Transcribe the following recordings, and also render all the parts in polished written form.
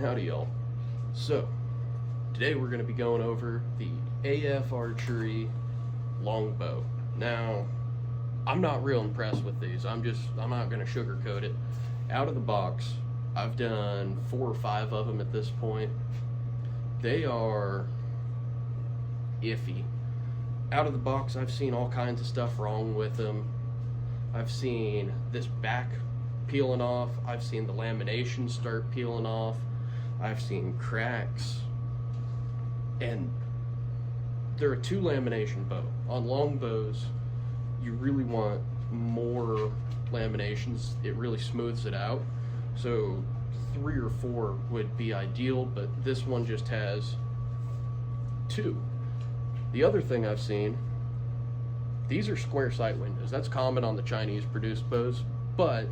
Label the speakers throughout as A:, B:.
A: Howdy y'all. So today we're going to be going over the AF Archery longbow. Now I'm not real impressed with these. I'm not going to sugarcoat it. Out of the box, I've done 4 or 5 of them at this point. They are iffy. Out of the box, I've seen all kinds of stuff wrong with them. I've seen this back peeling off. I've seen the lamination start peeling off. I've seen cracks. And they're a 2 lamination bow. On longbows, you really want more laminations. It really smooths it out. So 3 or 4 would be ideal, but this one just has 2. The other thing I've seen, these are square sight windows. That's common on the Chinese produced bows, but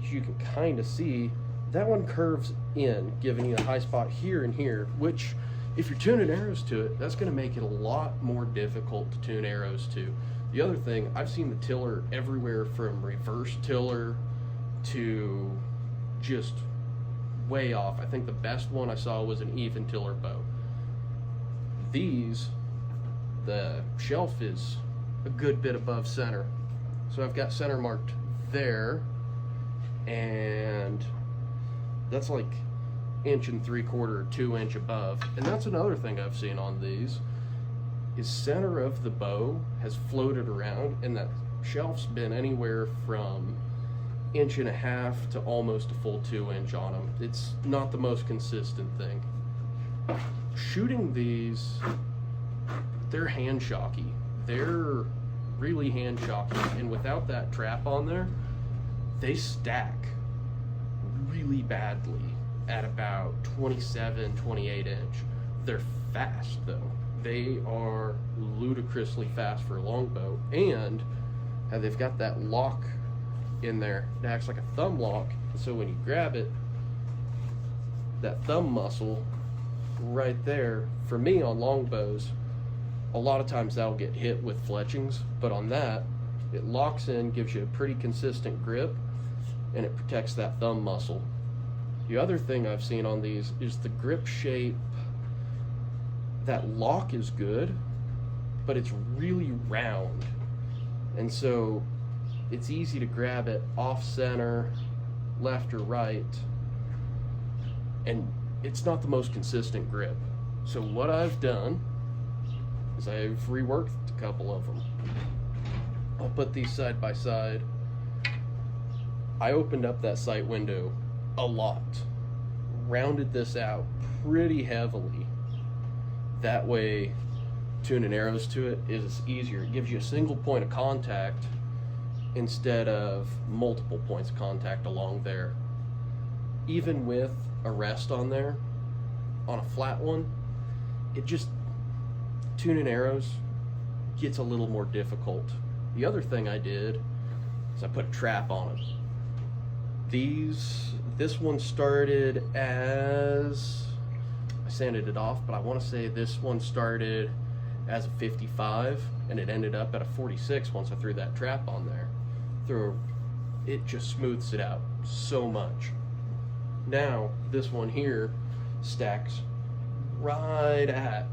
A: as you can kind of see, that one curves in, giving you a high spot here and here, which if you're tuning arrows to it, that's going to make it a lot more difficult to tune arrows to. The other thing, I've seen the tiller everywhere from reverse tiller to just way off. I think the best one I saw was an even tiller bow. These, the shelf is a good bit above center. So I've got center marked there, and that's like 1 3/4 or 2 inch above. And that's another thing I've seen on these, is center of the bow has floated around, and that shelf's been anywhere from 1.5 inches to almost a full 2 inch on them. It's not the most consistent thing. Shooting these, they're hand shocky. They're really hand shocky, and without that trap on there, they stack really badly at about 27, 28 inch. They're fast though. They are ludicrously fast for a longbow, and they've got that lock in there. It acts like a thumb lock, so when you grab it, that thumb muscle right there, for me on longbows, a lot of times that'll get hit with fletchings, but on that, it locks in, gives you a pretty consistent grip, and it protects that thumb muscle. The other thing I've seen on these is the grip shape. That lock is good, but it's really round, and so it's easy to grab it off center, left or right, and it's not the most consistent grip. So what I've done is I've reworked a couple of them. I'll put these side by side. I opened up that sight window a lot, rounded this out pretty heavily. That way tuning arrows to it is easier. It gives you a single point of contact instead of multiple points of contact along there. Even with a rest on there, on a flat one, it just, tuning arrows gets a little more difficult. The other thing I did is I put a trap on it. This one started as, I sanded it off, but I want to say this one started as a 55 and it ended up at a 46 once I threw that trap on there. It just smooths it out so much. Now this one here stacks right at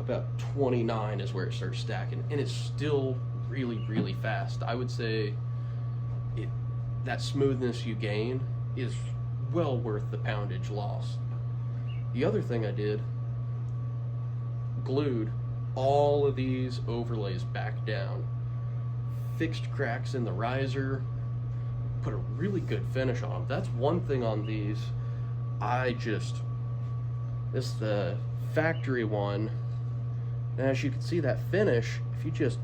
A: about 29 is where it starts stacking, and it's still really fast. I would say that smoothness you gain is well worth the poundage loss. The other thing I did, glued all of these overlays back down, fixed cracks in the riser, put a really good finish on them. That's one thing on these. This is the factory one, and as you can see, that finish, if you just,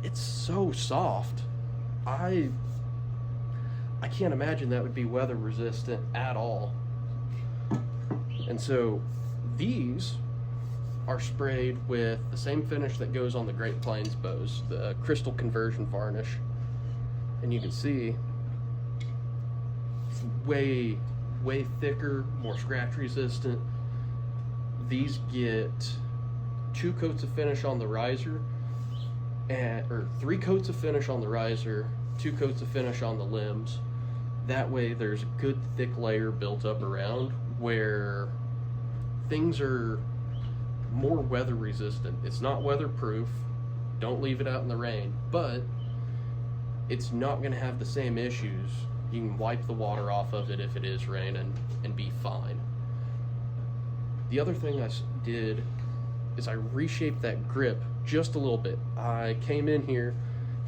A: it's so soft. I can't imagine that would be weather resistant at all. And so these are sprayed with the same finish that goes on the Great Plains bows, the crystal conversion varnish. And you can see it's way thicker, more scratch resistant. These get 2 coats of finish on the riser, or 3 coats of finish on the riser, 2 coats of finish on the limbs. That way there's a good thick layer built up around where things are more weather resistant. It's not weatherproof, don't leave it out in the rain, but it's not going to have the same issues. You can wipe the water off of it if it is raining and be fine. The other thing I did is I reshaped that grip just a little bit. I came in here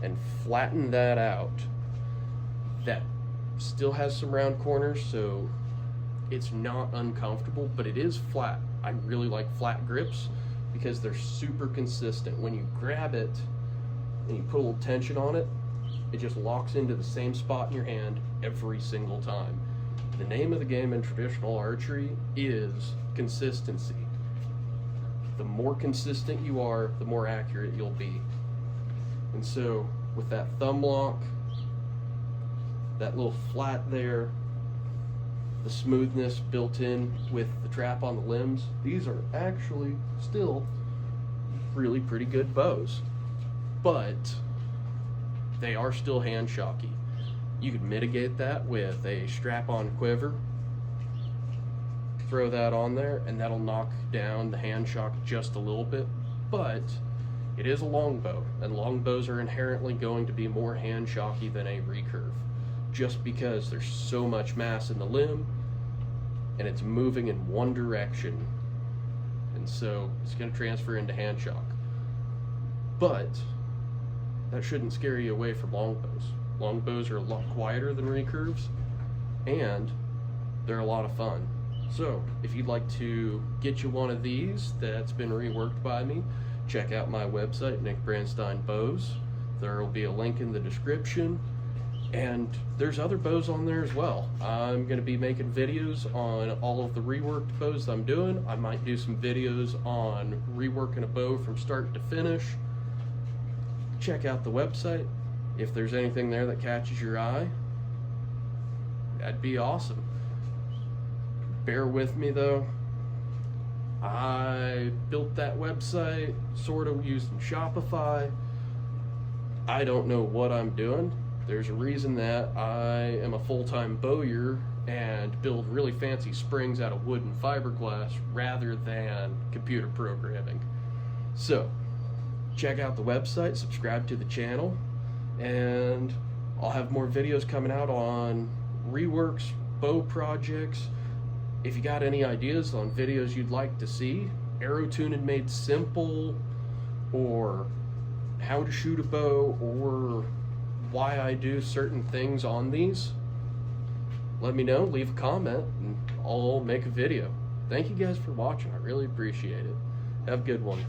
A: and flattened that out. That still has some round corners, so it's not uncomfortable, but it is flat. I really like flat grips because they're super consistent. When you grab it and you put a little tension on it, it just locks into the same spot in your hand every single time. The name of the game in traditional archery is consistency. The more consistent you are, the more accurate you'll be. And so with that thumb lock, that little flat there, the smoothness built in with the trap on the limbs, these are actually still really pretty good bows. But they are still hand shocky. You could mitigate that with a strap-on quiver, throw that on there, and that'll knock down the hand shock just a little bit. But it is a longbow, and longbows are inherently going to be more hand shocky than a recurve, just because there's so much mass in the limb and it's moving in one direction, and so it's going to transfer into hand shock. But that shouldn't scare you away from longbows. Longbows are a lot quieter than recurves, and they're a lot of fun. So if you'd like to get you one of these that's been reworked by me, check out my website, Nick Brandstein Bows. There will be a link in the description, and there's other bows on there as well. I'm going to be making videos on all of the reworked bows I'm doing. I might do some videos on reworking a bow from start to finish. Check out the website. If there's anything there that catches your eye, that'd be awesome. Bear with me though. I built that website sort of using Shopify. I don't know what I'm doing. There's a reason that I am a full-time bowyer and build really fancy springs out of wood and fiberglass rather than computer programming. So check out the website, subscribe to the channel, and I'll have more videos coming out on reworks, bow projects. If you got any ideas on videos you'd like to see, arrow tuning made simple, or how to shoot a bow, or why I do certain things on these, let me know, leave a comment, and I'll make a video. Thank you guys for watching. I really appreciate it. Have a good one.